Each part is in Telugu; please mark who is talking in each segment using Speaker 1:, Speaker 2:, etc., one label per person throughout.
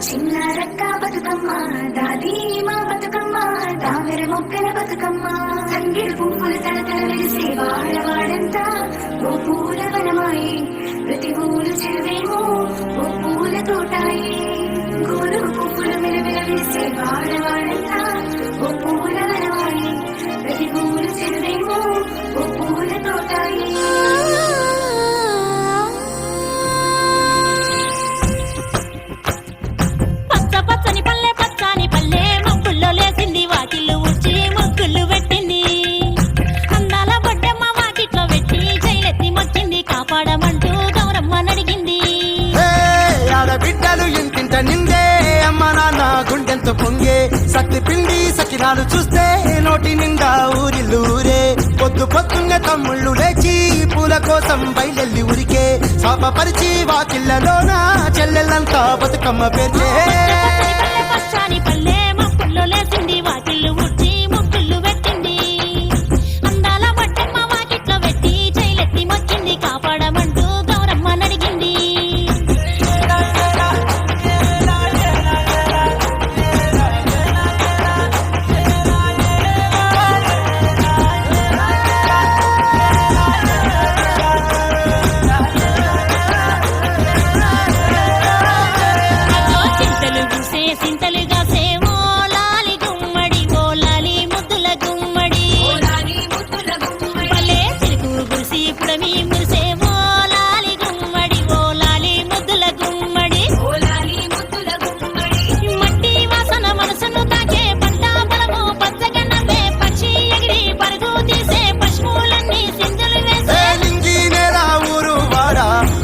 Speaker 1: చిన్నారక్క బతుకమ్మ దాది మా బతుకమ్మ దామెర మొక్కల బతుకమ్మ తంగిడు పువ్వులు తలతల వెలిసి వాడవాడంతా ఓ పూల వనమాయి ప్రతి ఊరు చెరువేమో ఓ పూల తోటాయి గోరు పువ్వులు మెలమెల వెలిసి వాడవాడంతా ఓ పూల వనమాయి ప్రతి ఊరు చెరువేమో ఓ పూల తోటాయి
Speaker 2: పొంగే సత్తి పిండి సకినాలు చూస్తే నోటి నిండా ఊరిల్లూరే పొద్దు పొద్దున్న తమ్ముళ్ళు లేచి పూల కోసం బయలెల్లి ఉరికే శాపపరిచి వాకిళ్లలోన చెల్లెళ్ళంతా బతుకమ్మ పేర్చే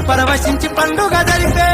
Speaker 2: పరవశించి పండుగ జరిపే